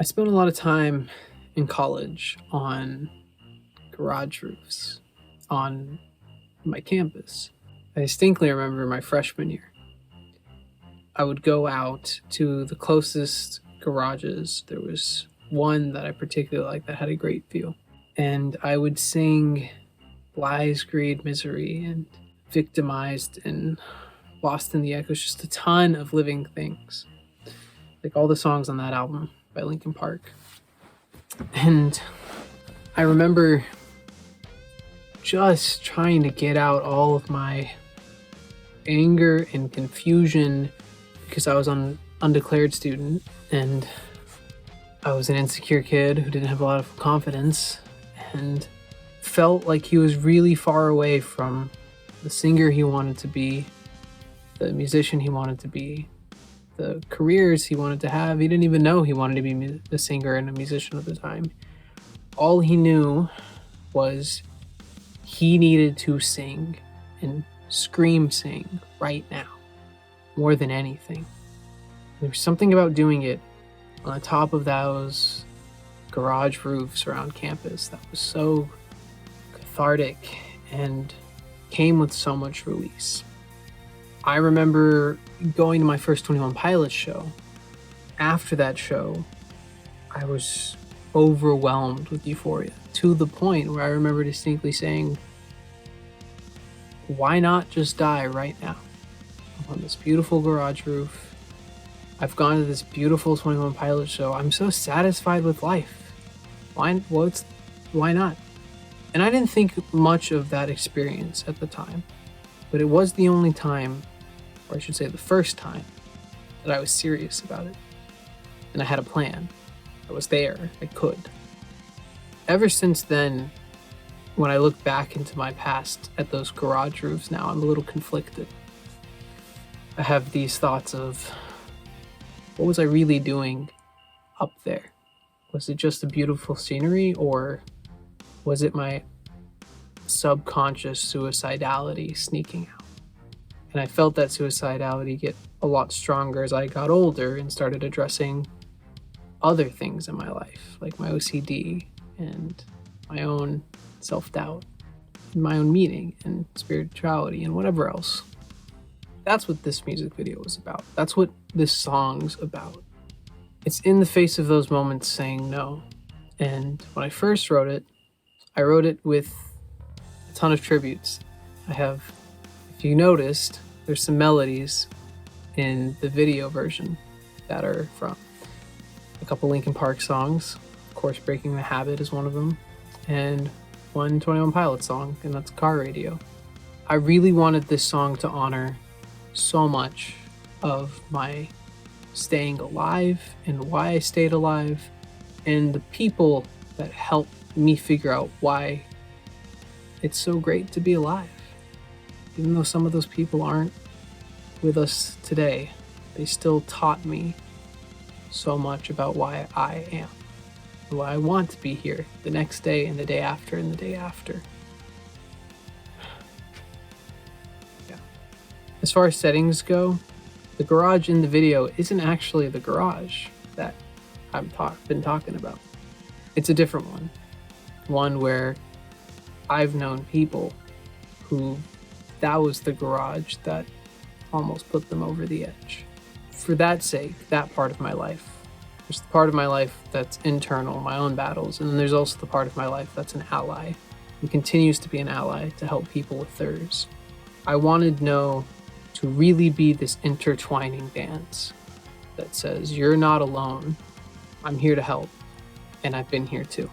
I spent a lot of time in college on garage roofs on my campus. I distinctly remember my freshman year. I would go out to the closest garages. There was one that I particularly liked that had a great view. And I would sing Lies, Greed, Misery, and Victimized, and Lost in the Echoes, just a ton of living things. Like all the songs on that album by Linkin Park. And I remember just trying to get out all of my anger and confusion because I was an undeclared student and I was an insecure kid who didn't have a lot of confidence and felt like he was really far away from the singer he wanted to be, the musician he wanted to be, the careers he wanted to have. He didn't even know he wanted to be a singer and a musician at the time. All he knew was he needed to sing and scream sing right now, more than anything. There was something about doing it on the top of those garage roofs around campus that was so cathartic and came with so much release. I remember going to my first 21 Pilots show. After that show, I was overwhelmed with euphoria to the point where I remember distinctly saying, why not just die right now? I'm on this beautiful garage roof. I've gone to this beautiful 21 Pilots show. I'm so satisfied with life. Why not? And I didn't think much of that experience at the time, but it was the only time, or I should say the first time, that I was serious about it. And I had a plan. I was there. I could. Ever since then, when I look back into my past at those garage roofs now, I'm a little conflicted. I have these thoughts of, what was I really doing up there? Was it just a beautiful scenery, or was it my subconscious suicidality sneaking out? And I felt that suicidality get a lot stronger as I got older and started addressing other things in my life, like my OCD and my own self-doubt and my own meaning and spirituality and whatever else. That's what this music video was about. That's what this song's about. It's in the face of those moments saying no. And when I first wrote it, I wrote it with a ton of tributes. I have, if you noticed, there's some melodies in the video version that are from a couple Linkin Park songs. Of course, Breaking the Habit is one of them, and one 21 Pilots song, and that's Car Radio. I really wanted this song to honor so much of my staying alive and why I stayed alive, and the people that helped me figure out why it's so great to be alive. Even though some of those people aren't with us today, they still taught me so much about why I am, and why I want to be here the next day and the day after and the day after. Yeah. As far as settings go, the garage in the video isn't actually the garage that I've been talking about. It's a different one. One where I've known people who that was the garage that almost put them over the edge. For that sake, that part of my life, there's the part of my life that's internal, my own battles, and then there's also the part of my life that's an ally and continues to be an ally to help people with theirs. I wanted No to really be this intertwining dance that says, you're not alone, I'm here to help, and I've been here too.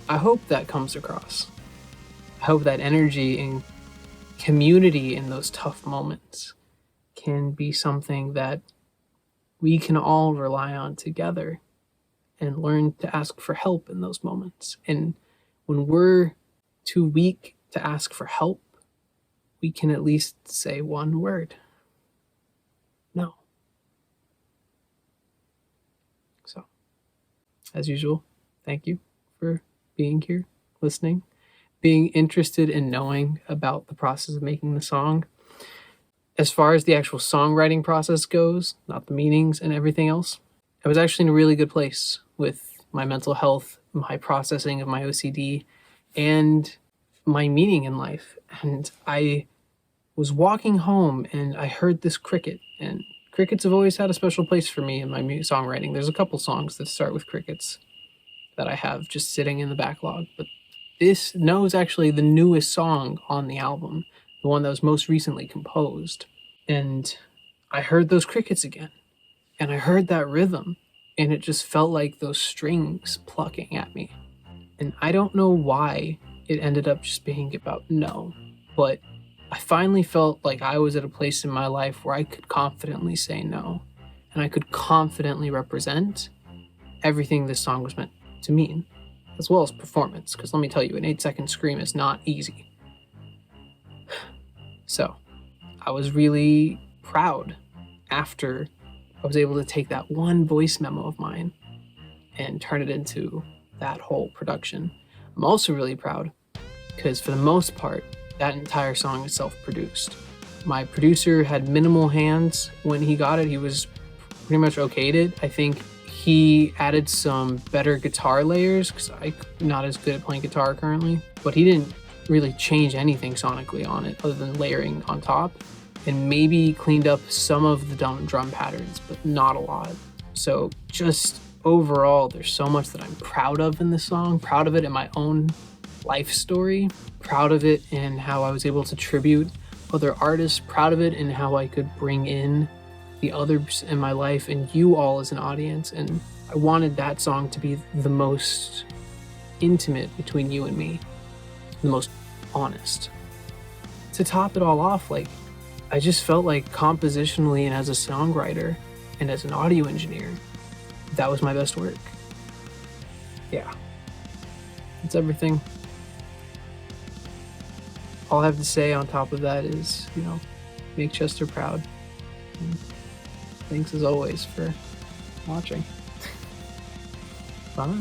I hope that comes across. I hope that energy and community in those tough moments can be something that we can all rely on together and learn to ask for help in those moments. And when we're too weak to ask for help, we can at least say one word: no. So, as usual, thank you for being here, listening, being interested in knowing about the process of making the song. As far as the actual songwriting process goes, not the meanings and everything else, I was actually in a really good place with my mental health, my processing of my OCD, and my meaning in life. And I was walking home and I heard this cricket, and crickets have always had a special place for me in my songwriting. There's a couple songs that start with crickets that I have just sitting in the backlog, but this no is actually the newest song on the album, the one that was most recently composed. And I heard those crickets again, and I heard that rhythm, and it just felt like those strings plucking at me. And I don't know why it ended up just being about no, but I finally felt like I was at a place in my life where I could confidently say no, and I could confidently represent everything this song was meant to mean, as well as performance, because let me tell you, an 8-second scream is not easy. So I was really proud after I was able to take that one voice memo of mine and turn it into that whole production. I'm also really proud because for the most part, that entire song is self-produced. My producer had minimal hands when he got it. He was pretty much okayed it. I think he added some better guitar layers because I'm not as good at playing guitar currently, but he didn't really change anything sonically on it other than layering on top, and maybe cleaned up some of the drum patterns, but not a lot. So just overall, there's so much that I'm proud of in this song, proud of it in my own life story, proud of it in how I was able to tribute other artists, proud of it in how I could bring in the others in my life and you all as an audience. And I wanted that song to be the most intimate between you and me, the most honest. To top it all off, like, I just felt like compositionally and as a songwriter and as an audio engineer, that was my best work. Yeah, it's everything. All I have to say on top of that is, make Chester proud. And thanks as always for watching. Bye.